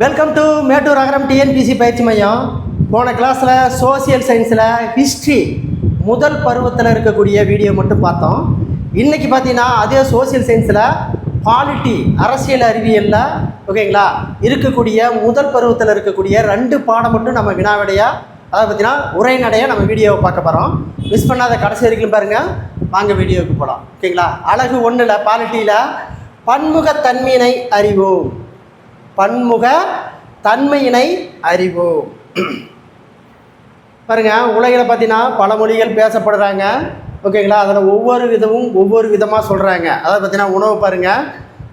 Welcome to Mettur Agaram TNPSC பயிற்சி மையம். போன கிளாஸில் சோசியல் சயின்ஸில் ஹிஸ்ட்ரி முதல் பருவத்தில் இருக்கக்கூடிய வீடியோ மட்டும் பார்த்தோம். இன்றைக்கி பார்த்தீங்கன்னா அதே சோசியல் சயின்ஸில் பாலிட்டி அரசியல் அறிவியலில் ஓகேங்களா இருக்கக்கூடிய முதல் பருவத்தில் இருக்கக்கூடிய 2 பாடம் மட்டும் நம்ம வினாவிடையாக அதாவது பார்த்தீங்கன்னா உரைநடையாக நம்ம வீடியோவை பார்க்க போகிறோம். மிஸ் பண்ணாத கடைசி வரைக்கும் பாருங்கள். வாங்க வீடியோவுக்கு போகலாம். ஓகேங்களா. அழகு 1ல் பாலிட்டியில் பன்முகத்தன்மையினை அறிவோம். பன்முக தன்மையினை அறிவோம். பாருங்கள், உலகில் பார்த்தீங்கன்னா பல மொழிகள் பேசப்படுறாங்க. ஓகேங்களா. அதில் ஒவ்வொரு விதமும் ஒவ்வொரு விதமாக சொல்கிறாங்க. அதாவது பார்த்தீங்கன்னா உணவு பாருங்கள்,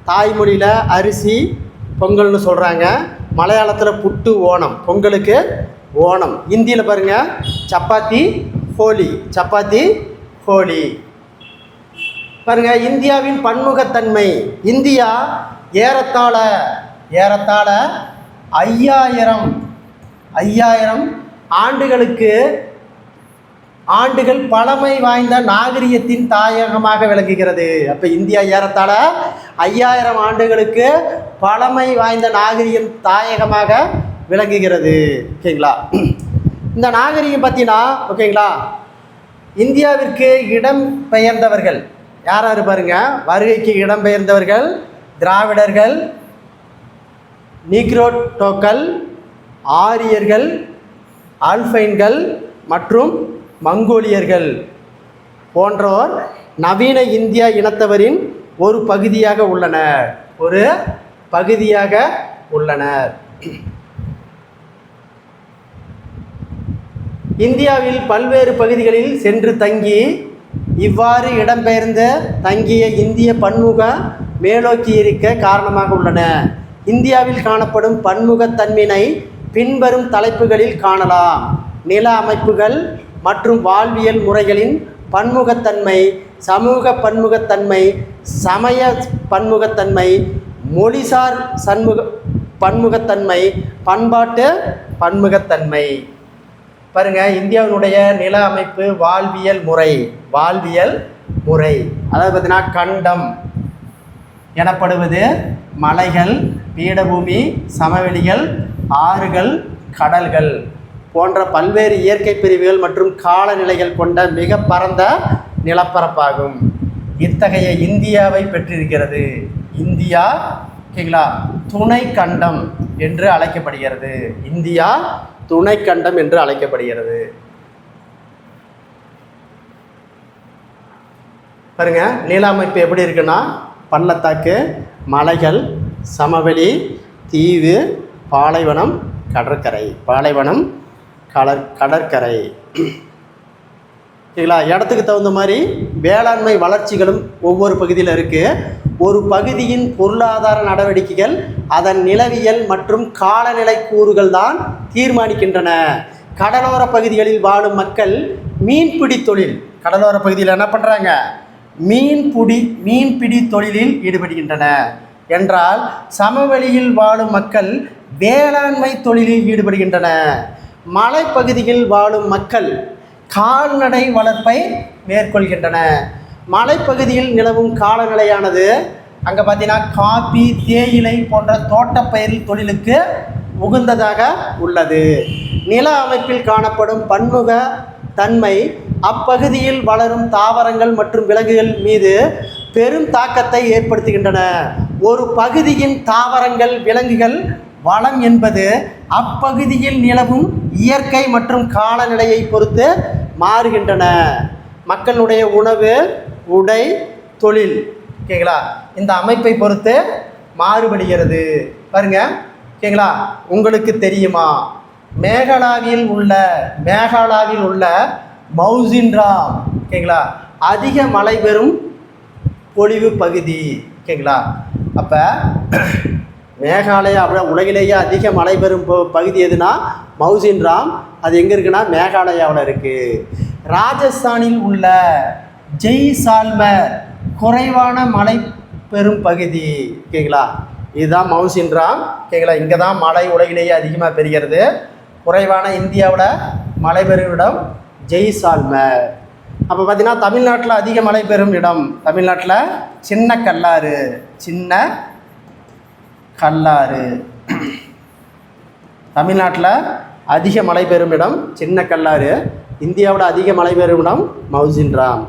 தாய்மொழியில் அரிசி பொங்கல்னு சொல்கிறாங்க. மலையாளத்தில் புட்டு ஓணம், பொங்கலுக்கு ஓணம். இந்தியில் பாருங்கள் சப்பாத்தி ஹோலி, சப்பாத்தி ஹோலி. பாருங்கள், இந்தியாவின் பன்முகத்தன்மை. இந்தியா ஏறத்தாழ 5000 ஆண்டுகள் பழமை வாய்ந்த நாகரிகத்தின் தாயகமாக விளங்குகிறது. அப்போ இந்தியா ஏறத்தாழ 5000 ஆண்டுகளுக்கு பழமை வாய்ந்த நாகரிகம் தாயகமாக விளங்குகிறது. ஓகேங்களா. இந்த நாகரிகம் பார்த்தீங்கன்னா ஓகேங்களா, இந்தியாவிற்கு இடம் பெயர்ந்தவர்கள் யார் பாருங்க. வருகைக்கு இடம் பெயர்ந்தவர்கள் திராவிடர்கள், நீக்ரோட்டோக்கள், ஆரியர்கள், ஆல்பைன்கள் மற்றும் மங்கோலியர்கள் போன்றோர் நவீன இந்திய இனத்தவரின் ஒரு பகுதியாக உள்ளனர். இந்தியாவில் பல்வேறு பகுதிகளில் சென்று தங்கி இவ்வாறு இடம்பெயர்ந்து தங்கிய இந்திய பன்முக மேலோக்கி இருக்க காரணமாக உள்ளன. இந்தியாவில் காணப்படும் பன்முகத்தன்மையினை பின்வரும் தலைப்புகளில் காணலாம். நில அமைப்புகள் மற்றும் வாழ்வியல் முறைகளின் பன்முகத்தன்மை, சமூக பன்முகத்தன்மை, சமய பன்முகத்தன்மை, மொழிசார் பன்முகத்தன்மை, பண்பாட்டு பன்முகத்தன்மை. பாருங்கள், இந்தியாவினுடைய நில அமைப்பு வாழ்வியல் முறை அதாவது பார்த்தீங்கன்னா கண்டம் எனப்படுவது மலைகள், பீடபூமி, சமவெளிகள், ஆறுகள், கடல்கள் போன்ற பல்வேறு இயற்கை பிரிவுகள் மற்றும் காலநிலைகள் கொண்ட மிக பரந்த நிலப்பரப்பாகும். இத்தகைய இந்தியாவை பெற்றிருக்கிறது. இந்தியா ஓகேங்களா துணை கண்டம் என்று அழைக்கப்படுகிறது. இந்தியா துணை கண்டம் என்று அழைக்கப்படுகிறது. பாருங்க, நில அமைப்பு எப்படி இருக்குன்னா பள்ளத்தாக்கு, மலைகள், சமவெளி, தீவு, பாலைவனம், கடற்கரை. சரிங்களா. இடத்துக்கு தகுந்த மாதிரி வேளாண்மை வளர்ச்சிகளும் ஒவ்வொரு பகுதியில் இருக்குது. ஒரு பகுதியின் பொருளாதார நடவடிக்கைகள் அதன் நிலவியல் மற்றும் காலநிலை கூறுகள் தான் தீர்மானிக்கின்றன. கடலோர பகுதிகளில் வாழும் மக்கள் மீன்பிடி தொழில், கடலோர பகுதியில் என்ன பண்ணுறாங்க, மீன்பிடி தொழிலில் ஈடுபடுகின்றன என்றால், சமவெளியில் வாழும் மக்கள் வேளாண்மை தொழிலில் ஈடுபடுகின்றன. மலைப்பகுதியில் வாழும் மக்கள் கால்நடை வளர்ப்பை மேற்கொள்கின்றன. மலைப்பகுதியில் நிலவும் காலநிலையானது அங்கே பார்த்தீங்கன்னா காபி, தேயிலை போன்ற தோட்டப்பயிர் தொழிலுக்கு உகந்ததாக உள்ளது. நில அமைப்பில் காணப்படும் பன்முக தன்மை அப்பகுதியில் வளரும் தாவரங்கள் மற்றும் விலங்குகள் மீது பெரும் தாக்கத்தை ஏற்படுத்துகின்றன. ஒரு பகுதியின் தாவரங்கள், விலங்குகள் வளம் என்பது அப்பகுதியில் நிலவும் இயற்கை மற்றும் காலநிலையை பொறுத்து மாறுகின்றன. மக்களுடைய உணவு, உடை, தொழில் ஓகேங்களா இந்த அமைப்பை பொறுத்து மாறுபடுகிறது. பாருங்க ஓகேங்களா. உங்களுக்கு தெரியுமா, மேகாலயாவில் உள்ள மவுசின்ராம் ஓகேங்களா அதிக மழை பெறும் பொழிவு பகுதி. ஓகேங்களா. அப்போ மேகாலயா அப்படின்னா உலகிலேயே அதிக மழை பெறும் பகுதி எதுனா மவுசின்ராம். அது எங்கே இருக்குன்னா மேகாலயாவில் இருக்குது. ராஜஸ்தானில் உள்ள ஜெய்சால்மர் குறைவான மழை பெறும் பகுதி. ஓகேங்களா. இதுதான் மவுசின்ராம். ஓகேங்களா. இங்கே தான் மழை உலகிலேயே அதிகமாக பெறுகிறது. குறைவான இந்தியாவில் மழை பெறும் இடம் ஜெய்சால்மர். அப்போ பார்த்தீங்கன்னா தமிழ்நாட்டில் அதிக மழை பெறும் இடம், தமிழ்நாட்டில் சின்ன கல்லாறு. தமிழ்நாட்டில் அதிக மழை பெறும் இடம் சின்ன கல்லாறு. இந்தியாவோட அதிக மழை பெறும் இடம் மவுசின்ராம்.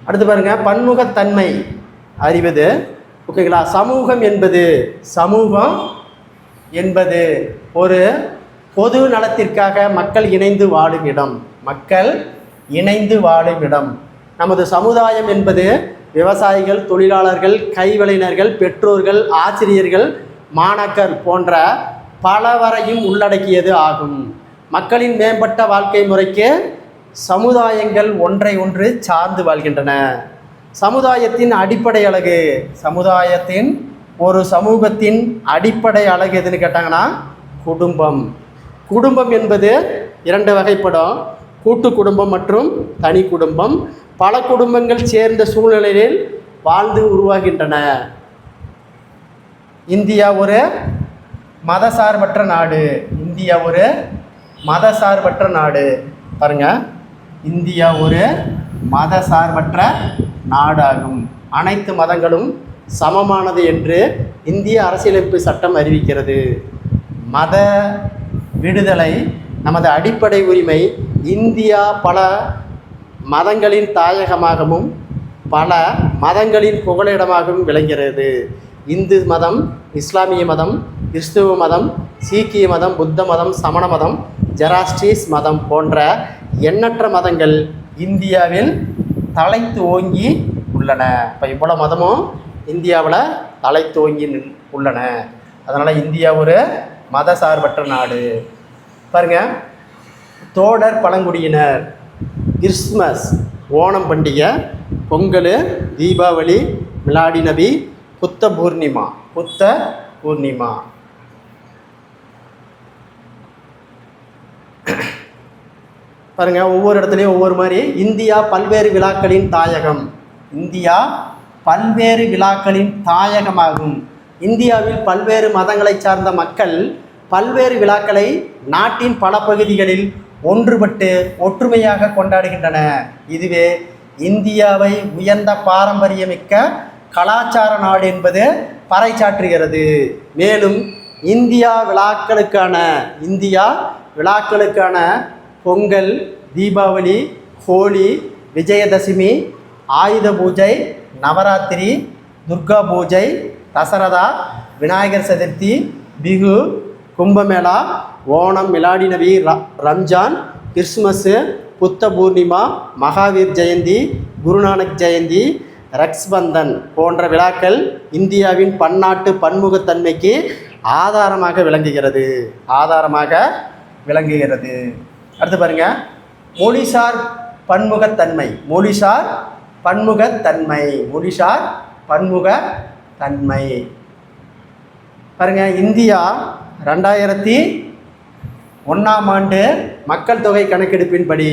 அடுத்து பாருங்க, பன்முகத்தன்மை அறிவது. ஓகேங்களா. சமூகம் என்பது ஒரு பொது நலத்திற்காக மக்கள் இணைந்து வாழும் இடம். நமது சமுதாயம் என்பது விவசாயிகள், தொழிலாளர்கள், கைவினைஞர்கள், பெற்றோர்கள், ஆசிரியர்கள், மாணாக்கர் போன்ற பலவரையும் உள்ளடக்கியது ஆகும். மக்களின் மேம்பட்ட வாழ்க்கை முறைக்கு சமுதாயங்கள் ஒன்றை ஒன்று சார்ந்து வாழ்கின்றன. சமுதாயத்தின் அடிப்படை அழகு. ஒரு சமூகத்தின் அடிப்படை அழகு எதுன்னு கேட்டாங்கன்னா குடும்பம் என்பது 2 வகைப்படும். கூட்டு குடும்பம் மற்றும் தனி குடும்பம். பல குடும்பங்கள் சேர்ந்த சூழ்நிலையில் வாழ்ந்து உருவாகின்றன. இந்தியா ஒரு மதசார்பற்ற நாடு. பாருங்க, இந்தியா ஒரு மதசார்பற்ற நாடாகும். அனைத்து மதங்களும் சமமானது என்று இந்திய அரசியலமைப்பு சட்டம் அறிவிக்கிறது. மத விடுதலை நமது அடிப்படை உரிமை. இந்தியா பல மதங்களின் தாயகமாகவும் பல மதங்களின் புகலிடமாகவும் விளங்குகிறது. இந்து மதம், இஸ்லாமிய மதம், கிறிஸ்துவ மதம், சீக்கிய மதம், புத்த மதம், சமண மதம், ஜெராஸ்ட்ரீஸ் மதம் போன்ற எண்ணற்ற மதங்கள் இந்தியாவில் தலைத்து ஓங்கி உள்ளன. இப்போ இவ்வளோ மதமும் இந்தியாவில் தலைத்து ஓங்கி உள்ளன. அதனால் இந்தியா ஒரு மதசார்பற்ற நாடு. பாருங்கள், தோடர் பழங்குடியினர் கிறிஸ்மஸ், ஓணம் பண்டிகை, பொங்கல், தீபாவளி, மிலாடி நபி, புத்த பூர்ணிமா. பாருங்கள், ஒவ்வொரு இடத்துலையும் ஒவ்வொரு மாதிரி. இந்தியா பல்வேறு விழாக்களின் தாயகமாகும். இந்தியாவில் பல்வேறு மதங்களை சார்ந்த மக்கள் பல்வேறு விழாக்களை நாட்டின் பல பகுதிகளில் ஒன்றுபட்டு ஒற்றுமையாக கொண்டாடுகின்றன. இதுவே இந்தியாவை உயர்ந்த பாரம்பரியமிக்க கலாச்சார நாடு என்பது பறைசாற்றுகிறது. மேலும் இந்தியா விழாக்களுக்கான பொங்கல், தீபாவளி, ஹோலி, விஜயதசமி, ஆயுத பூஜை, நவராத்திரி, துர்கா பூஜை, தசரதா, விநாயகர் சதுர்த்தி, பிகு, கும்பமேளா, ஓணம், மிலாடி நபி, ரம்ஜான், கிறிஸ்மஸ்ஸு, புத்த பூர்ணிமா, மகாவீர் ஜெயந்தி, குருநானக் ஜெயந்தி, ரக்ஸ்பந்தன் போன்ற விழாக்கள் இந்தியாவின் பன்னாட்டு பன்முகத்தன்மைக்கு ஆதாரமாக விளங்குகிறது. அடுத்து பாருங்க, மொழிசார் பன்முகத்தன்மை. பாருங்க, இந்தியா 2001ஆம் ஆண்டு மக்கள் தொகை கணக்கெடுப்பின்படி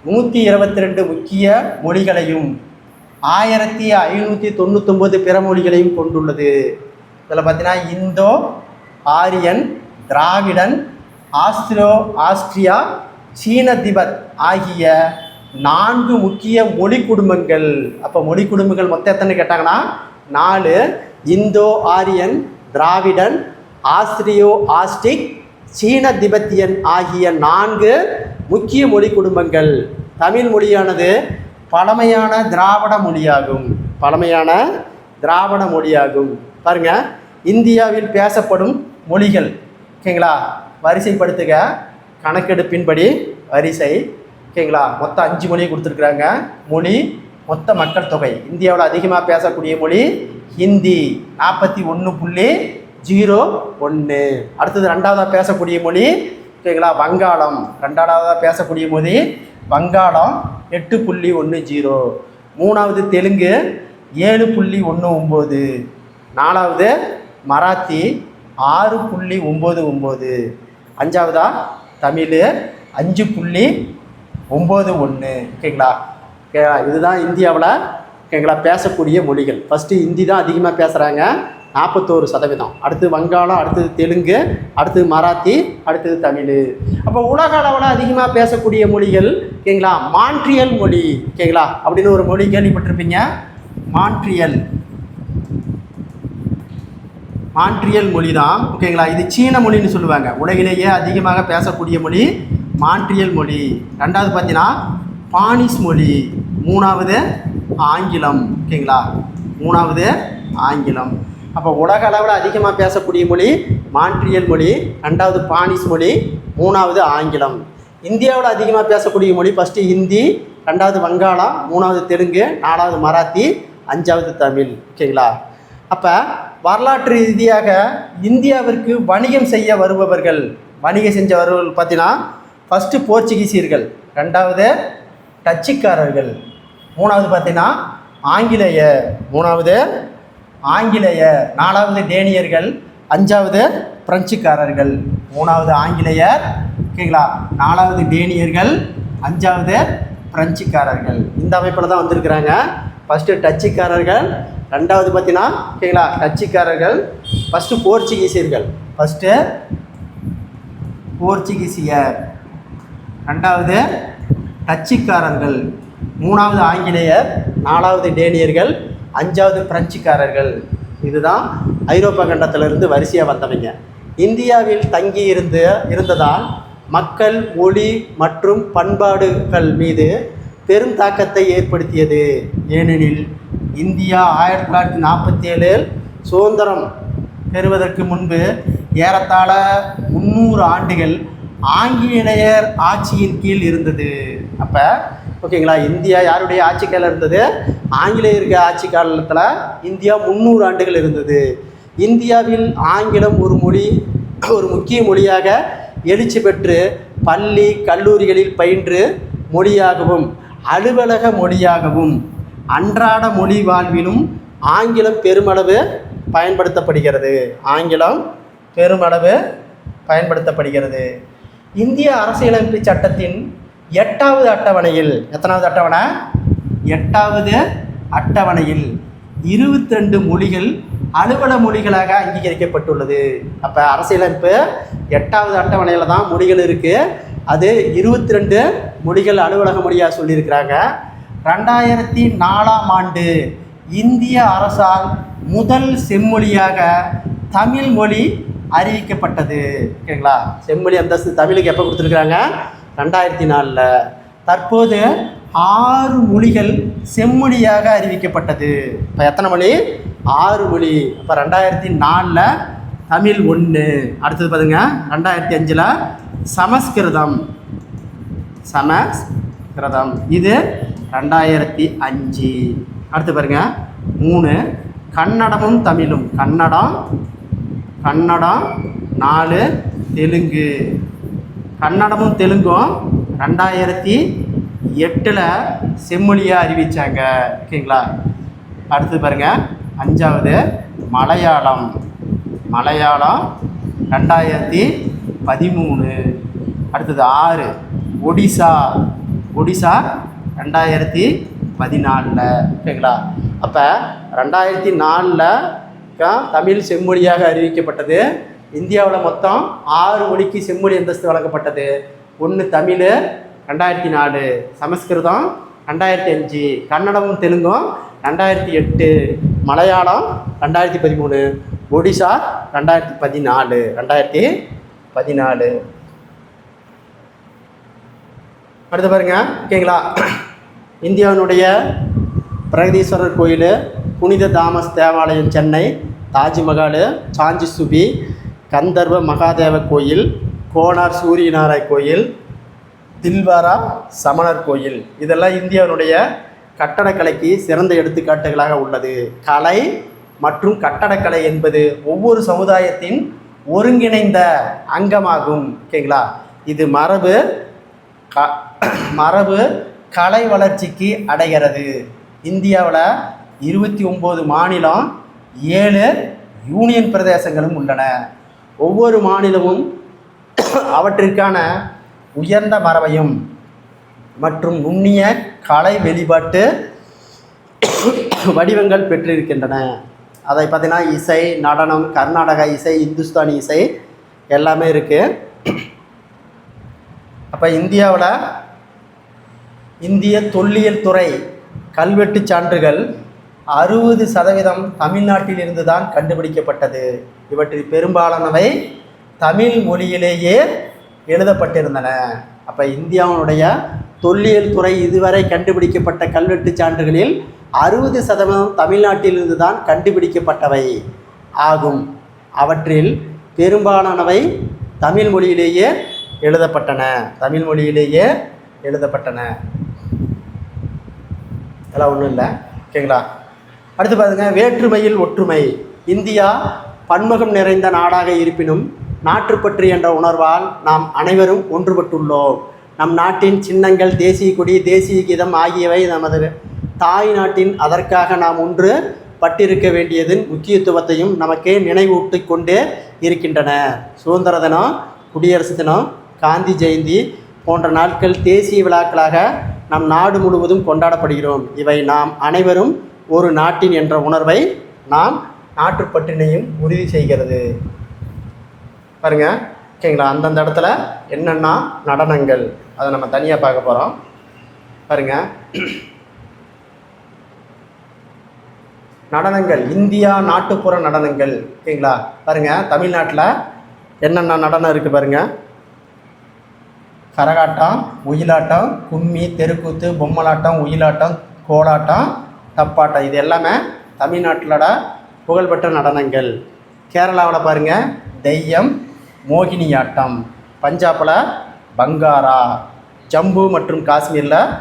122 முக்கிய மொழிகளையும் 1599 பிற மொழிகளையும் கொண்டுள்ளது. இதில் பார்த்தீங்கன்னா இந்தோ ஆரியன், திராவிடன், ஆஸ்திரியா, சீன திபெத் ஆகிய 4 முக்கிய மொழி குடும்பங்கள். அப்போ மொழி குடும்பங்கள் மொத்தம் எத்தனை கேட்டாங்கன்னா 4. இந்தோ ஆரியன், திராவிடன், ஆஸ்ட்ரிக், சீன திபெத்தியன் ஆகிய 4 முக்கிய மொழி குடும்பங்கள். தமிழ் மொழியானது பழமையான திராவிட மொழியாகும். பாருங்க, இந்தியாவில் பேசப்படும் மொழிகள். ஓகேங்களா, வரிசைப்படுத்துக. கணக்கெடுப்பின்படி வரிசை. ஓகேங்களா, மொத்தம் 5 மொழி கொடுத்துருக்குறாங்க. மொழி, மொத்த மக்கள் தொகை. இந்தியாவில் அதிகமாக பேசக்கூடிய மொழி ஹிந்தி 41.01. அடுத்தது 2வதாக பேசக்கூடிய மொழி ஓகேங்களா வங்காளம். 2வதாக பேசக்கூடிய மொழி வங்காளம் 8.10. 3வது தெலுங்கு 7.19. 4வது மராத்தி 6.99. 5வதா தமிழ் 5.91. ஓகேங்களா. இதுதான் இந்தியாவில் ஓகேங்களா பேசக்கூடிய மொழிகள். ஃபஸ்ட்டு ஹிந்தி தான் அதிகமாக பேசுகிறாங்க 41%. அடுத்து வங்காளம், அடுத்தது தெலுங்கு, அடுத்தது மராத்தி, அடுத்தது தமிழ். அப்போ உலக அளவில் அதிகமாக பேசக்கூடிய மொழிகள் ஓகேங்களா மான்ட்ரியல் மொழி. ஓகேங்களா, அப்படின்னு ஒரு மொழி கேள்விப்பட்டிருப்பீங்க. மான்ட்ரியல் மான்ட்ரியல் மொழி தான். ஓகேங்களா? இது சீன மொழின்னு சொல்லுவாங்க. உலகிலேயே அதிகமாக பேசக்கூடிய மொழி மான்ட்ரியல் மொழி. ரெண்டாவது பார்த்தீங்கன்னா ஸ்பானிஷ் மொழி. மூணாவது ஆங்கிலம். ஓகேங்களா? மூணாவது ஆங்கிலம். அப்போ உலக அளவில் அதிகமாக பேசக்கூடிய மொழி மான்ட்ரியல் மொழி, ரெண்டாவது ஸ்பானிஷ் மொழி, மூணாவது ஆங்கிலம். இந்தியாவில் அதிகமாக பேசக்கூடிய மொழி ஃபஸ்ட்டு ஹிந்தி, ரெண்டாவது வங்காளம், மூணாவது தெலுங்கு, நாலாவது மராத்தி, அஞ்சாவது தமிழ். ஓகேங்களா? அப்போ வரலாற்று ரீதியாக இந்தியாவிற்கு வணிகம் செய்ய வருபவர்கள் பார்த்தீங்கன்னா ஃபஸ்ட்டு போர்ச்சுகீசியர்கள், ரெண்டாவது டச்சுக்காரர்கள், மூணாவது பார்த்தீங்கன்னா ஆங்கிலேயர், நாலாவது டேனியர்கள், அஞ்சாவது பிரெஞ்சுக்காரர்கள். மூணாவது ஆங்கிலேயர், ஓகேங்களா? நாலாவது டேனியர்கள், அஞ்சாவது பிரெஞ்சுக்காரர்கள். இந்த அமைப்பில் தான் வந்திருக்கிறாங்க. ஃபஸ்ட்டு டச்சுக்காரர்கள், ரெண்டாவது பார்த்தீங்கன்னா ஓகேங்களா டச்சுக்காரர்கள், ஃபஸ்ட்டு போர்ச்சுகீசியர், ரெண்டாவது டச்சுக்காரர்கள், மூணாவது ஆங்கிலேயர், நாலாவது டேனியர்கள், அஞ்சாவது பிரெஞ்சுக்காரர்கள். இதுதான் ஐரோப்பா கண்டத்திலிருந்து வரிசையாக வந்தவங்க. இந்தியாவில் தங்கி இருந்ததால் மக்கள், மொழி மற்றும் பண்பாடுகள் மீது பெரும் தாக்கத்தை ஏற்படுத்தியது. ஏனெனில் இந்தியா 1947 சுதந்திரம் பெறுவதற்கு முன்பு ஏறத்தாழ 300 ஆண்டுகள் ஆங்கிலேயர் ஆட்சியின் கீழ் இருந்தது. அப்போ ஓகேங்களா, இந்தியா யாருடைய ஆட்சி காலம் இருந்தது? ஆங்கிலேயருக்கு ஆட்சி காலத்தில் இந்தியா 300 ஆண்டுகள் இருந்தது. இந்தியாவில் ஆங்கிலம் ஒரு முக்கிய மொழியாக எழுச்சி பெற்று பள்ளி கல்லூரிகளில் பயின்று மொழியாகவும் அலுவலக மொழியாகவும் அன்றாட மொழி வாழ்விலும் ஆங்கிலம் பெருமளவு பயன்படுத்தப்படுகிறது. இந்திய அரசியலமைப்பு சட்டத்தின் 8வது அட்டவணையில், எத்தனாவது அட்டவணை? 8வது அட்டவணையில் 22 மொழிகள் அலுவலக மொழிகளாக அங்கீகரிக்கப்பட்டுள்ளது. அப்போ அரசியலமைப்பு 8வது அட்டவணையில் தான் மொழிகள் இருக்குது. அது 22 மொழிகள் அலுவலக மொழியாக சொல்லியிருக்கிறாங்க. 2004ஆம் ஆண்டு இந்திய அரசால் முதல் செம்மொழியாக தமிழ் மொழி அறிவிக்கப்பட்டது. ஓகேங்களா? செம்மொழி அந்தஸ்து தமிழுக்கு எப்போ கொடுத்துருக்குறாங்க? 2004. தற்போது 6 மொழிகள் செம்மொழியாக அறிவிக்கப்பட்டது. இப்போ எத்தனை மொழி? 6 மொழி. இப்போ 2004 தமிழ் 1. அடுத்தது பாருங்க 2005 சமஸ்கிருதம். இது 2005. அடுத்து பாருங்க 3 கன்னடமும் தமிழும். கன்னடம் 4 தெலுங்கு. கன்னடமும் தெலுங்கும் 2008 செம்மொழியாக அறிவித்தாங்க. ஓகேங்களா? அடுத்தது பாருங்கள் 5வது மலையாளம் 2013. அடுத்தது 6 ஒடிசா 2014. ஓகேங்களா? அப்போ 2004 தமிழ் செம்மொழியாக அறிவிக்கப்பட்டது. இந்தியாவில் மொத்தம் 6 மொழிக்கு செம்மொழி அந்தஸ்து வழங்கப்பட்டது. 1 தமிழ் 2004, சமஸ்கிருதம் 2005, கன்னடமும் தெலுங்கும் 2008, மலையாளம் 2013, ஒடிசா 2014. அடுத்து பாருங்க. ஓகேங்களா? இந்தியாவினுடைய பிரகதீஸ்வரர் கோயில், புனித தாமஸ் தேவாலயம் சென்னை, தாஜ்மஹால், சாஞ்சி சுபி, கந்தர்வ மகாதேவ கோயில், கோனார் சூரியநாராயண கோயில், தில்வாரா சமணர் கோயில், இதெல்லாம் இந்தியாவினுடைய கட்டடக்கலைக்கு சிறந்த எடுத்துக்காட்டுகளாக உள்ளது. கலை மற்றும் கட்டடக்கலை என்பது ஒவ்வொரு சமுதாயத்தின் ஒருங்கிணைந்த அங்கமாகும். ஓகேங்களா? இது மரபு கலை வளர்ச்சிக்கு அடைகிறது. இந்தியாவில் 29 மாநிலம், 7 யூனியன் பிரதேசங்களும் உள்ளன. ஒவ்வொரு மாநிலமும் அவற்றிற்கான உயர்ந்த மரபையும் மற்றும் நுண்ணிய கலை வெளிப்பாட்டு வடிவங்கள் பெற்றிருக்கின்றன. அதை பார்த்தீங்கன்னா இசை, நடனம், கர்நாடக இசை, இந்துஸ்தானி இசை எல்லாமே இருக்குது. அப்போ இந்தியாவில் இந்திய தொல்லியல் துறை கல்வெட்டு சான்றுகள் 60% தமிழ்நாட்டில் இருந்து தான் கண்டுபிடிக்கப்பட்டது. இவற்றில் பெரும்பாலானவை தமிழ் மொழியிலேயே எழுதப்பட்டிருந்தன. அப்போ இந்தியாவுடைய தொல்லியல் துறை இதுவரை கண்டுபிடிக்கப்பட்ட கல்வெட்டு சான்றுகளில் 60% தமிழ்நாட்டிலிருந்து தான் கண்டுபிடிக்கப்பட்டவை ஆகும். அவற்றில் பெரும்பாலானவை தமிழ் மொழியிலேயே எழுதப்பட்டன. இதெல்லாம் ஒன்றும் இல்லை. ஓகேங்களா? அடுத்து பாருங்க, வேற்றுமையில் ஒற்றுமை. இந்தியா பன்முகம் நிறைந்த நாடாக இருப்பினும் நாட்டுப்பற்று என்ற உணர்வால் நாம் அனைவரும் ஒன்றுபட்டுள்ளோம். நம் நாட்டின் சின்னங்கள், தேசிய கொடி, தேசிய கீதம் ஆகியவை நமது தாய் நாட்டின் அதற்காக நாம் ஒன்று பட்டிருக்க வேண்டியதன் முக்கியத்துவத்தையும் நமக்கு நினைவூட்டி கொண்டே இருக்கின்றன. சுதந்திர தினம், குடியரசு தினம், காந்தி ஜெயந்தி போன்ற நாட்கள் தேசிய விழாக்களாக நம் நாடு முழுவதும் கொண்டாடப்படுகிறோம். இவை நாம் அனைவரும் ஒரு நாட்டின் என்ற உணர்வை நாம் நாட்டுப்பற்றினையும் உறுதி செய்கிறது. பாருங்க, ஓகேங்களா? அந்தந்த இடத்துல என்னென்னா நடனங்கள், அதை நம்ம தனியாக பார்க்க போகிறோம். பாருங்க, நடனங்கள், இந்தியா நாட்டுப்புற நடனங்கள். ஓகேங்களா? பாருங்க, தமிழ்நாட்டில் என்னென்ன நடனம் இருக்குது பாருங்க. கரகாட்டம், ஒயிலாட்டம், கும்மி, தெருக்கூத்து, பொம்மலாட்டம், ஒயிலாட்டம், கோலாட்டம், தப்பாட்டம். இது எல்லாமே தமிழ்நாட்டிலோட புகழ்பெற்ற நடனங்கள். கேரளாவில் பாருங்கள், தெய்யம், மோகினியாட்டம். பஞ்சாபில் பங்காரா, ஜம்மு மற்றும் காஷ்மீரில்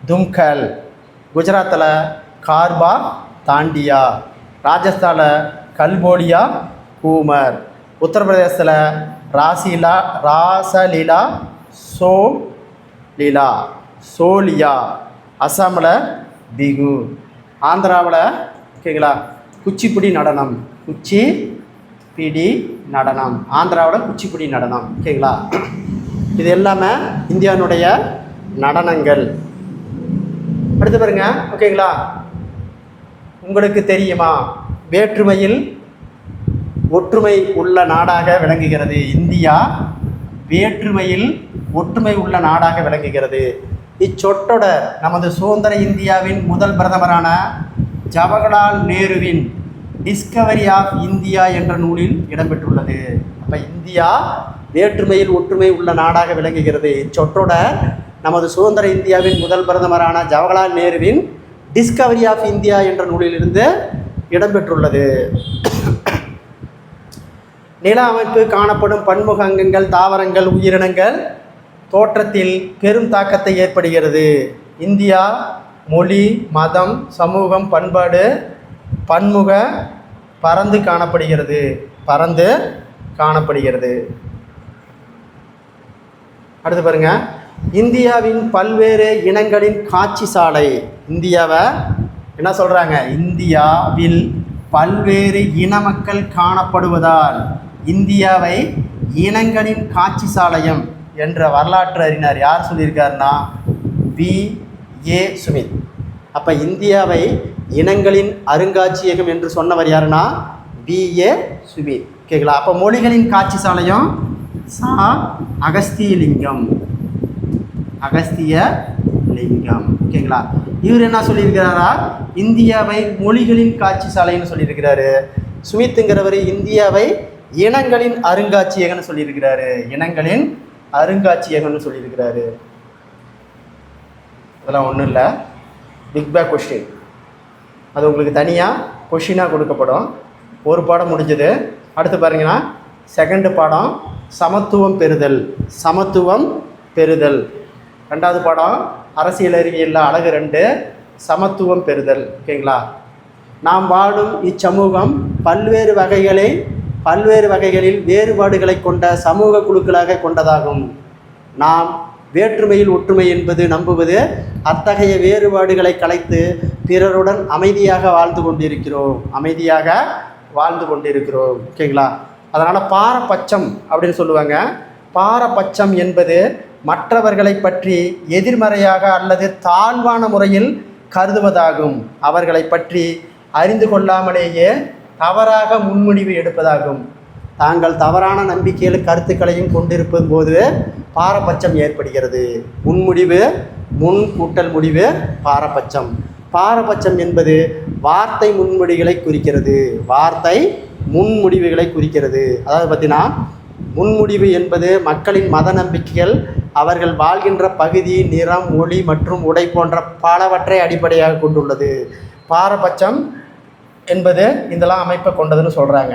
தும்கல், குஜராத்தில் கார்பா, தாண்டியா, ராஜஸ்தானில் கல்போலியா, கூமர், உத்தரப்பிரதேசத்தில் ராசலீலா, சோலியா, அசாமில் பிகு, ஆந்திராவில் ஓகேங்களா குச்சிப்புடி நடனம், ஆந்திராவில் குச்சிப்புடி நடனம். ஓகேங்களா? இது எல்லாமே இந்தியாவுடைய நடனங்கள். அடுத்து பாருங்க, ஓகேங்களா? உங்களுக்கு தெரியுமா, வேற்றுமையில் ஒற்றுமை உள்ள நாடாக விளங்குகிறது. இந்தியா வேற்றுமையில் ஒற்றுமை உள்ள நாடாக விளங்குகிறது. இச்சொற்றொடர் நமது சுதந்திர இந்தியாவின் முதல் பிரதமரான ஜவஹர்லால் நேருவின் டிஸ்கவரி ஆஃப் இந்தியா என்ற நூலில் இடம்பெற்றுள்ளது. அப்போ இந்தியா வேற்றுமையில் ஒற்றுமை உள்ள நாடாக விளங்குகிறது. இச்சொற்றொடர் நமது சுதந்திர இந்தியாவின் முதல் பிரதமரான ஜவஹர்லால் நேருவின் டிஸ்கவரி ஆஃப் இந்தியா என்ற நூலிலிருந்து இடம்பெற்றுள்ளது. நில அமைப்பு காணப்படும் பன்முக அங்கங்கள், தாவரங்கள், உயிரினங்கள் தோற்றத்தில் பெரும் தாக்கத்தை ஏற்படுகிறது. இந்தியா மொழி, மதம், சமூகம், பண்பாடு, பன்முக பரந்து காணப்படுகிறது. அடுத்து பாருங்க, இந்தியாவின் பல்வேறு இனங்களின் காட்சி சாலை. இந்தியாவை என்ன சொல்கிறாங்க? இந்தியாவில் பல்வேறு இன மக்கள் காணப்படுவதால் இந்தியாவை இனங்களின் காட்சி சாலையம் என்ற வரலாற்று அறிஞர் யார் சொல்லியிருக்காருன்னா V.A. சுமித். அப்போ இந்தியாவை இனங்களின் அருங்காட்சியகம் என்று சொன்னவர் யாருன்னா V.A. சுமித். ஓகேங்களா? அப்போ மொழிகளின் காட்சி சாலையம் அகஸ்தியலிங்கம். ஓகேங்களா? இவர் என்ன சொல்லியிருக்கிறாரா? இந்தியாவை மொழிகளின் காட்சி சாலைன்னு சொல்லியிருக்கிறாரு. சுமித்துங்கிறவர் இந்தியாவை இனங்களின் அருங்காட்சியகம்னு சொல்லியிருக்கிறாரு. அதெல்லாம் ஒன்றும் இல்லை, பிக் பேக் கொஸ்டின். அது உங்களுக்கு தனியாக கொஷினாக கொடுக்கப்படும். ஒரு பாடம் முடிஞ்சது. அடுத்து பாருங்கன்னா செகண்டு பாடம் சமத்துவம் பெறுதல். ரெண்டாவது பாடம் அரசியல் அறிவியலில் அழகு 2 சமத்துவம் பெறுதல். ஓகேங்களா? நாம் வாழும் இச்சமூகம் பல்வேறு வகைகளில் வேறுபாடுகளை கொண்ட சமூக குழுக்களாக கொண்டதாகும். நாம் வேற்றுமையில் ஒற்றுமை என்பது நம்புவது அத்தகைய வேறுபாடுகளை கலைத்து பிறருடன் அமைதியாக வாழ்ந்து கொண்டிருக்கிறோம். ஓகேங்களா? அதனால் பாரபட்சம் அப்படின்னு சொல்லுவாங்க. பாரபட்சம் என்பது மற்றவர்களை பற்றி எதிர்மறையாக அல்லது தாழ்வான முறையில் கருதுவதாகும். அவர்களை பற்றி அறிந்து கொள்ளாமலேயே தவறாக முன்முடிவு எடுப்பதாகும். தாங்கள் தவறான நம்பிக்கையில் கருத்துக்களையும் கொண்டிருக்கும் போது பாரபட்சம் ஏற்படுகிறது. முன் கூட்டல் முடிவு பாரபட்சம் என்பது வார்த்தை முன்மொழிகளை குறிக்கிறது. வார்த்தை முன்முடிவுகளை குறிக்கிறது. அதாவது பார்த்தீங்கன்னா முன்முடிவு என்பது மக்களின் மத நம்பிக்கைகள், அவர்கள் வாழ்கின்ற பகுதி, நிறம், மொழி மற்றும் உடை போன்ற பலவற்றை அடிப்படையாக கொண்டுள்ளது. பாரபட்சம் என்பது இதெல்லாம் அமைப்பை கொண்டதுன்னு சொல்கிறாங்க.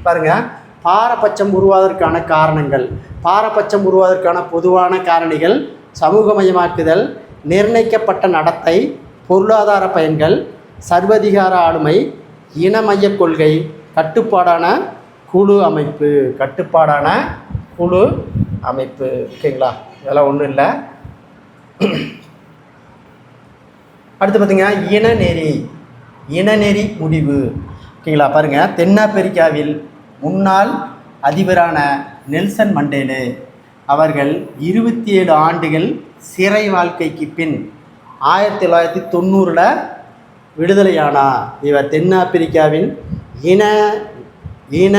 பாருங்கள், பாரபட்சம் உருவாவதற்கான காரணங்கள். பாரபட்சம் உருவாவதற்கான பொதுவான காரணிகள் சமூகமயமாக்குதல், நிர்ணயிக்கப்பட்ட நடத்தை, பொருளாதார பயன்கள், சர்வதிகார ஆளுமை, இனமைய கொள்கை, கட்டுப்பாடான குழு அமைப்பு. கட்டுப்பாடான குழு அமைப்பு. ஓகேங்களா, இதெல்லாம் ஒன்றும் இல்லை. அடுத்து பார்த்திங்க இனநெறி. இனநெறி முடிவு. ஓகேங்களா, பாருங்கள், தென்னாப்பிரிக்காவில் முன்னாள் அதிபரான நெல்சன் மண்டேலே அவர்கள் 27 ஆண்டுகள் சிறை வாழ்க்கைக்கு பின் 1990 விடுதலையானார். இவர் தென்னாப்பிரிக்காவின் இன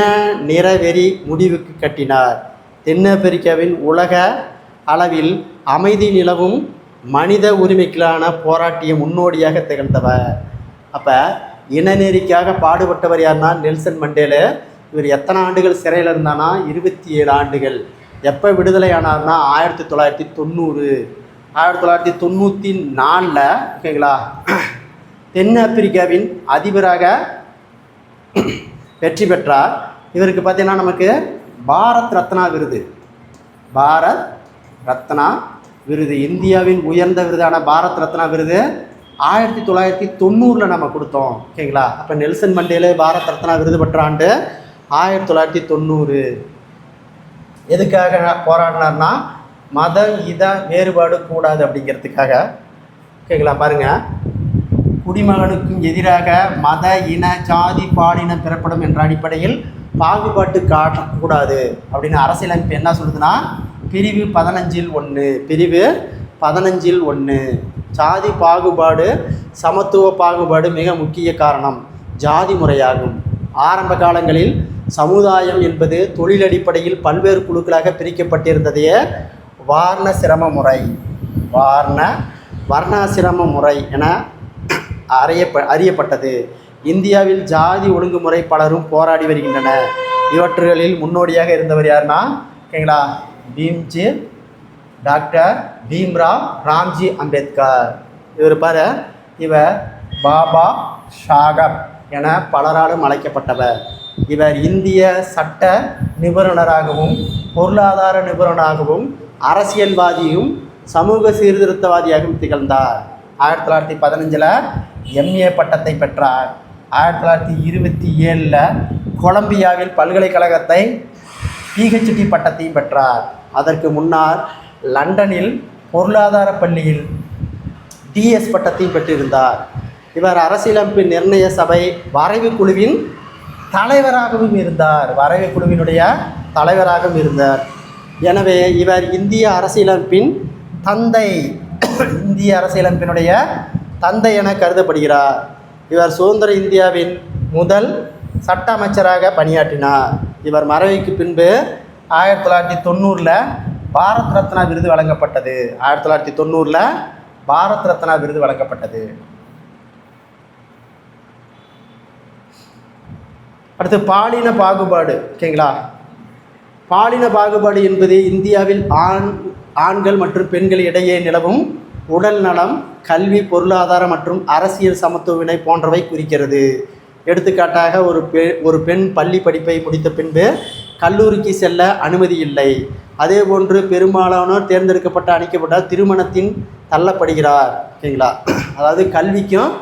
நிறவெறி முடிவுக்கு கட்டினார். தென்னாப்பிரிக்காவின் உலக அளவில் அமைதி நிலவும் மனித உரிமைக்கான போராட்டிய முன்னோடியாக திகழ்ந்தவர். அப்போ இனநெறிக்காக பாடுபட்டவர் யாருன்னா நெல்சன் மண்டேலே. இவர் எத்தனை ஆண்டுகள் சிறையில் இருந்தானா? 27 ஆண்டுகள். எப்போ விடுதலை ஆனார்னா 1990. 1994 ஓகேங்களா தென்னாப்பிரிக்காவின் அதிபராக வெற்றி பெற்றார். இவருக்கு பார்த்தீங்கன்னா நமக்கு பாரத் ரத்னா விருது. பாரத் ரத்னா விருது, இந்தியாவின் உயர்ந்த விருதான பாரத் ரத்னா விருது 1990 நம்ம கொடுத்தோம். ஓகேங்களா, அப்போ நெல்சன் மண்டேலே பாரத் ரத்னா விருது பெற்ற ஆண்டு 1990. எதுக்காக போராடினார்னா மத இத வேறுபாடு கூடாது அப்படிங்கிறதுக்காக. ஓகேங்களா, பாருங்கள், குடிமகனுக்கும் எதிராக மத இன ஜாதி பாலின பிறப்படும் என்ற அடிப்படையில் பாகுபாட்டு காட்டக்கூடாது அப்படின்னு அரசியலமைப்பு என்ன சொல்லுதுன்னா பிரிவு 15(1). பிரிவு 15(1) ஜாதி பாகுபாடு, சமத்துவ பாகுபாடு மிக முக்கிய காரணம் ஜாதி முறையாகும். ஆரம்ப காலங்களில் சமுதாயம் என்பது தொழில் அடிப்படையில் பல்வேறு குழுக்களாக பிரிக்கப்பட்டிருந்ததையே வர்ணாசிரம முறை என அறியப்பட்டது. இந்தியாவில் ஜாதி ஒழுங்குமுறை பலரும் போராடி வருகின்றன. இவற்றுகளில் முன்னோடியாக இருந்தவர் யாருன்னா ஓகேங்களா பீம்ஜி டாக்டர் பீம்ராவ் ராம்ஜி அம்பேத்கர். இவர் பாரு, இவர் பாபா சாகப் என பலராலும் அழைக்கப்பட்டவர். இவர் இந்திய சட்ட நிபுணராகவும் பொருளாதார நிபுணராகவும் அரசியல்வாதியும் சமூக சீர்திருத்தவாதியாகவும் திகழ்ந்தார். 1915 MA பட்டத்தை பெற்றார். 1927 கொலம்பியாவில் பல்கலைக்கழகத்தை PhD பட்டத்தையும் பெற்றார். அதற்கு முன்னர் லண்டனில் பொருளாதார பள்ளியில் DS பட்டத்தையும் பெற்றிருந்தார். இவர் அரசியலமைப்பு நிர்ணய சபை வரைவு குழுவின் தலைவராகவும் இருந்தார். வரைவு குழுவினுடைய தலைவராகவும் இருந்தார். எனவே இவர் இந்திய அரசியலமைப்பின் தந்தை, இந்திய அரசியலமைப்பினுடைய தந்தை என கருதப்படுகிறார். இவர் சுதந்திர இந்தியாவின் முதல் சட்ட அமைச்சராக பணியாற்றினார். இவர் மறைவுக்கு பின்பு 1990 பாரத் ரத்னா விருது வழங்கப்பட்டது. 1990 பாரத் ரத்னா விருது வழங்கப்பட்டது. அடுத்து பாலின பாகுபாடு. ஓகேங்களா, பாலின பாகுபாடு என்பது இந்தியாவில் ஆண்கள் மற்றும் பெண்கள் இடையே நிலவும் உடல் நலம், கல்வி, பொருளாதார மற்றும் அரசியல் சமத்துவவினை போன்றவை குறிக்கிறது. எடுத்துக்காட்டாக ஒரு பெண் பள்ளி படிப்பை முடித்த பின்பு கல்லூரிக்கு செல்ல அனுமதி இல்லை. அதேபோன்று பெரும்பாலானோர் தேர்ந்தெடுக்கப்பட்ட அணிக்கப்பட்ட திருமணத்தின் தள்ளப்படுகிறார். ஓகேங்களா, அதாவது கல்விக்கும்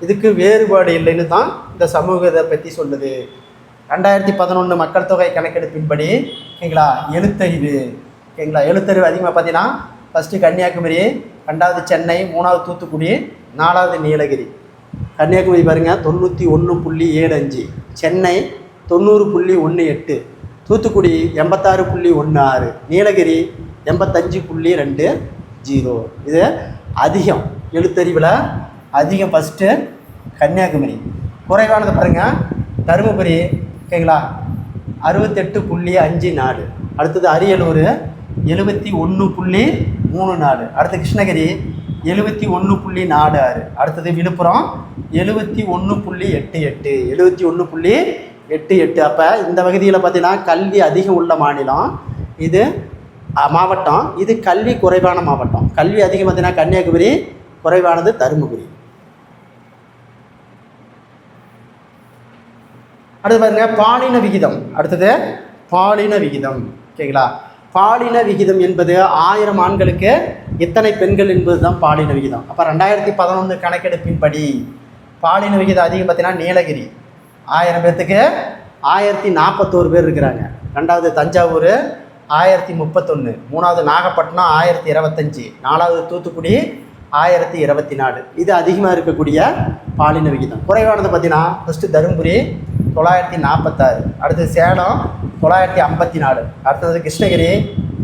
இதுக்கு வேறுபாடு இல்லைன்னு தான் இந்த சமூகத்தை பற்றி சொல்லுது. 2011 மக்கள் தொகை கணக்கெடுப்பின்படி ஓகேங்களா எழுத்தறிவு. ஓகேங்களா, எழுத்தறிவு அதிகமாக பார்த்தீங்கன்னா ஃபஸ்ட்டு கன்னியாகுமரி, 2வது சென்னை, 3வது தூத்துக்குடி, 4வது நீலகிரி. கன்னியாகுமரி பாருங்கள் 91.75, சென்னை 90.18, தூத்துக்குடி 86.16, நீலகிரி 85.20. இது அதிகம், எழுத்தறிவில் அதிகம் ஃபஸ்ட்டு கன்னியாகுமரி. குறைவானது பாருங்கள் தருமபுரி. ஓகேங்களா 68.54. அடுத்தது அரியலூர் 71.34. அடுத்து கிருஷ்ணகிரி 71.46. அடுத்தது விழுப்புரம் 71.88. 71.88. அப்போ இந்த வகுதியில் பார்த்தீங்கன்னா கல்வி அதிகம் உள்ள மாநிலம் இது, மாவட்டம் இது கல்வி குறைவான மாவட்டம். கல்வி அதிகம் பார்த்தீங்கன்னா கன்னியாகுமரி, குறைவானது தருமபுரி. அடுத்து பாருங்க பாலின விகிதம். அடுத்தது பாலின விகிதம். ஓகேங்களா? பாலின விகிதம் என்பது 1000 ஆண்களுக்கு எத்தனை பெண்கள் என்பது தான் பாலின விகிதம். அப்போ 2011 கணக்கெடுப்பின்படி பாலின விகிதம் அதிகம் பார்த்தீங்கன்னா நீலகிரி 1000 பேர்த்துக்கு 1041 பேர் இருக்கிறாங்க. ரெண்டாவது தஞ்சாவூர் 1031, மூணாவது நாகப்பட்டினம் 1025, நாலாவது தூத்துக்குடி 1024. இது அதிகமாக இருக்கக்கூடிய பாலின விகிதம். குறைவானது பார்த்தீங்கன்னா ஃபஸ்ட்டு தருமபுரி 946, அடுத்தது சேலம் 954, அடுத்தது கிருஷ்ணகிரி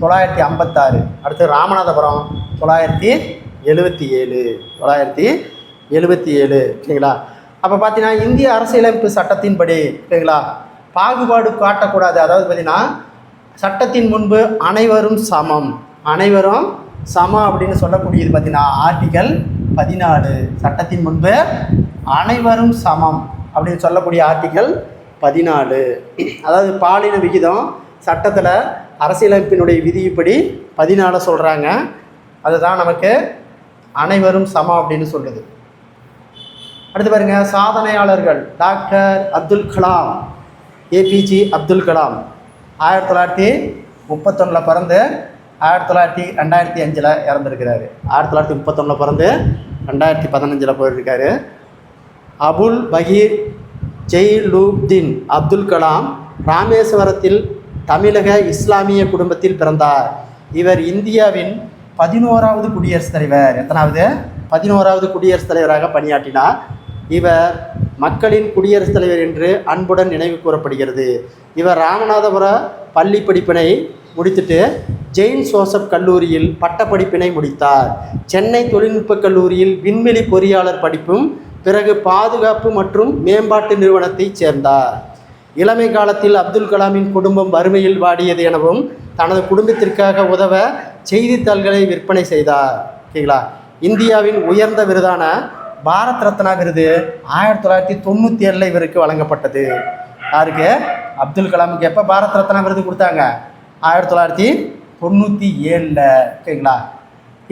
956, அடுத்தது ராமநாதபுரம் 977. ஓகேங்களா? அப்போ பார்த்தீங்கன்னா இந்திய அரசியலமைப்பு சட்டத்தின்படி ஓகேங்களா பாகுபாடு காட்டக்கூடாது. அதாவது பார்த்தீங்கன்னா சட்டத்தின் முன்பு அனைவரும் சமம், அனைவரும் சமம் அப்படின்னு சொல்லக்கூடியது பார்த்தீங்கன்னா ஆர்டிகல் 14. சட்டத்தின் முன்பு அனைவரும் சமம் அப்படின்னு சொல்லக்கூடிய ஆர்டிகல் 14. அதாவது பாலின விகிதம் சட்டத்தில் அரசியலமைப்பினுடைய விதிப்படி 14 சொல்கிறாங்க. அதுதான் நமக்கு அனைவரும் சமம் அப்படின்னு சொல்லுது. அடுத்து பாருங்க சாதனையாளர்கள். டாக்டர் அப்துல் கலாம், ஏபிஜே அப்துல் கலாம் 1931 பிறந்து 2005 இறந்துருக்கிறாரு. 1931 பிறந்து 2015 போயிருக்காரு. அபுல் பகீர் ஜெயிலுத்தீன் அப்துல் கலாம் ராமேஸ்வரத்தில் தமிழக இஸ்லாமிய குடும்பத்தில் பிறந்தார். இவர் இந்தியாவின் 11வது குடியரசுத் தலைவர். எத்தனாவது? 11வது குடியரசுத் தலைவராக பணியாற்றினார். இவர் மக்களின் குடியரசுத் தலைவர் என்று அன்புடன் நினைவு கூறப்படுகிறது. இவர் ராமநாதபுர பள்ளி படிப்பினை முடித்துட்டு ஜெயின் ஜோசப் கல்லூரியில் பட்டப்படிப்பினை முடித்தார். சென்னை தொழில்நுட்பக் கல்லூரியில் விண்வெளி பொறியாளர் படிப்பும் பிறகு பாதுகாப்பு மற்றும் மேம்பாட்டு நிறுவனத்தைச் சேர்ந்தார். இளமை காலத்தில் அப்துல் கலாமின் குடும்பம் வறுமையில் வாடியது எனவும் தனது குடும்பத்திற்காக உதவ செய்தித்தாள்களை விற்பனை செய்தார். ஓகேங்களா? இந்தியாவின் உயர்ந்த விருதான பாரத் ரத்னா விருது 1997 இவருக்கு வழங்கப்பட்டது. யாருக்கு? அப்துல் கலாமுக்கு. எப்போ பாரத் ரத்னா விருது கொடுத்தாங்க? 1997. ஓகேங்களா?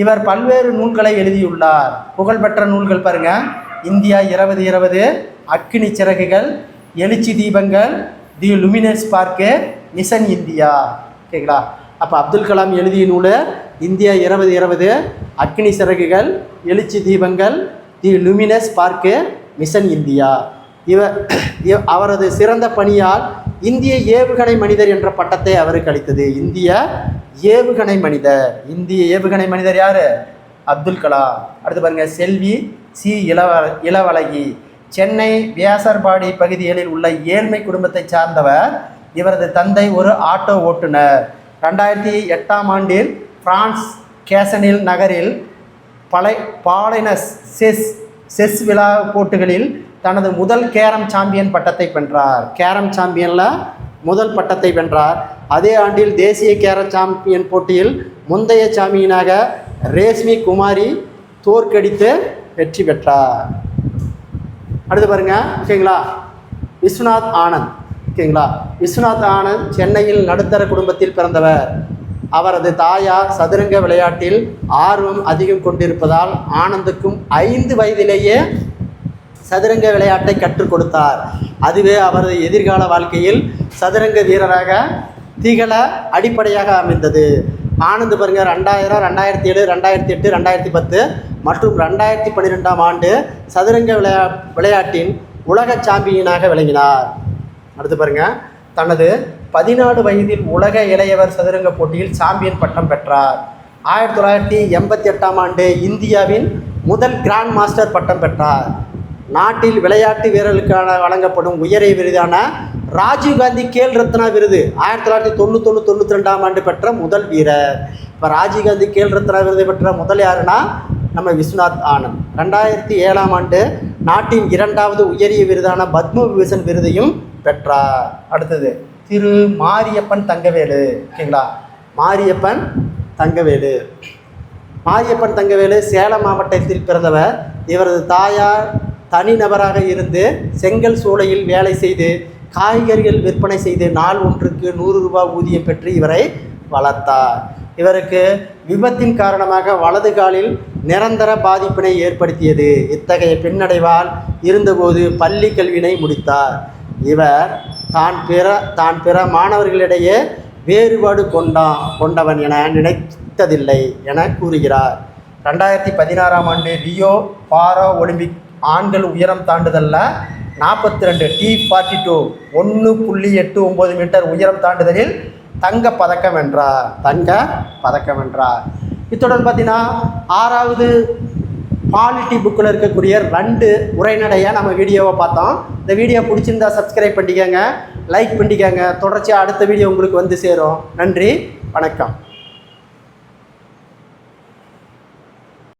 இவர் பல்வேறு நூல்களை எழுதியுள்ளார். புகழ்பெற்ற நூல்கள் பாருங்கள்: இந்தியா 2020, அக்கினி சிறகுகள், எழுச்சி தீபங்கள், தி லுமினஸ் பார்க்கு, மிஷன் இந்தியா. ஓகேங்களா? அப்போ அப்துல் கலாம் எழுதிய நூல் இந்தியா 2020, அக்கினி சிறகுகள், எழுச்சி தீபங்கள், தி லுமினஸ் பார்க்கு, மிஷன் இந்தியா. அவரது சிறந்த பணியால் இந்திய ஏவுகணை மனிதர் என்ற பட்டத்தை அவருக்கு அளித்தது. இந்திய ஏவுகணை மனிதர். இந்திய ஏவுகணை மனிதர் யார்? அப்துல் கலாம். அடுத்து பாருங்கள் செல்வி சி இளவழகி. சென்னை வியாசர்பாடி பகுதிகளில் உள்ள ஏழ்மை குடும்பத்தை சார்ந்தவர். இவரது தந்தை ஒரு ஆட்டோ ஓட்டுநர். 2008 ஆண்டில் பிரான்ஸ் கேசனில் நகரில் பாலைனஸ் செஸ் விழா போட்டிகளில் தனது முதல் கேரம் சாம்பியன் பட்டத்தை வென்றார். கேரம் சாம்பியனில் முதல் பட்டத்தை வென்றார். அதே ஆண்டில் தேசிய கேரம் சாம்பியன் போட்டியில் முந்தைய சாம்பியனாக ரேஷ்மி குமாரி தோற்கடித்து வெற்றி பெற்றார். அடுத்து பாருங்க. ஓகேங்களா? விஸ்வநாத் ஆனந்த். ஓகேங்களா? விஸ்வநாத் ஆனந்த் சென்னையில் நடுத்தர குடும்பத்தில் பிறந்தவர். அவரது தாயார் சதுரங்க விளையாட்டில் ஆர்வம் அதிகம் கொண்டிருப்பதால் ஆனந்துக்கும் 5 வயதிலேயே சதுரங்க விளையாட்டை கற்றுக் கொடுத்தார். அதுவே அவரது எதிர்கால வாழ்க்கையில் சதுரங்க வீரராக திகழ அடிப்படையாக அமைந்தது. ஆனந்த் பாருங்க 2000, 2007, 2008, 2010 மற்றும் 2012 ஆண்டு சதுரங்க விளையாட்டின் உலக சாம்பியனாக விளங்கினார். அடுத்து பாருங்க, தனது 14 வயதில் உலக இளையவர் சதுரங்க போட்டியில் சாம்பியன் பட்டம் பெற்றார். 1988 ஆண்டு இந்தியாவின் முதல் கிராண்ட் மாஸ்டர் பட்டம் பெற்றார். நாட்டில் விளையாட்டு வீரர்களுக்கான வழங்கப்படும் உயரிய விருதான ராஜீவ்காந்தி கேல் ரத்னா விருது 1991-92 ஆண்டு பெற்ற முதல் வீரர். இப்போ ராஜீவ்காந்தி கேல் ரத்னா விருது பெற்ற முதல் யாருன்னா நம்ம விஸ்வநாத் ஆனந்த். 2007 ஆண்டு நாட்டின் 2வது உயரிய விருதான பத்ம விபூஷன் விருதையும் பெற்றார். அடுத்தது திரு மாரியப்பன் தங்கவேலு. ஓகேங்களா? மாரியப்பன் தங்கவேலு மாரியப்பன் தங்கவேலு சேலம் மாவட்டத்தில் பிறந்தவர். இவரது தாயார் தனிநபராக இருந்து செங்கல் சூளையில் வேலை செய்து காய்கறிகள் விற்பனை செய்து நாள் ஒன்றுக்கு 100 ரூபாய் ஊதியம் பெற்று இவரை வளர்த்தார். இவருக்கு விபத்தின் காரணமாக வலது காலில் நிரந்தர பாதிப்பினை ஏற்படுத்தியது. இத்தகைய பின்னடைவால் இருந்தபோது பள்ளி கல்வியினை முடித்தார். இவர் தான் பிற மாணவர்களிடையே வேறுபாடு கொண்டவன் என நினைத்ததில்லை என கூறுகிறார். 2016ஆம் ஆண்டு ரியோ பாரா ஒலிம்பிக் ஆண்கள் உயரம் தாண்டுதலில் 42 T42 1.89 மீட்டர் உயரம் தாண்டுதலில் தங்கப் பதக்கம் வென்றார். இத்துடன் பார்த்தீங்கன்னா 6வது பாலிட்டி புக்கில் இருக்கக்கூடிய 2 உரைநடையாக நம்ம வீடியோவை பார்த்தோம். இந்த வீடியோ பிடிச்சிருந்தா சப்ஸ்கிரைப் பண்ணிக்கோங்க, லைக் பண்ணிக்கோங்க. தொடர்ச்சியாக அடுத்த வீடியோ உங்களுக்கு வந்து சேரும். நன்றி, வணக்கம்.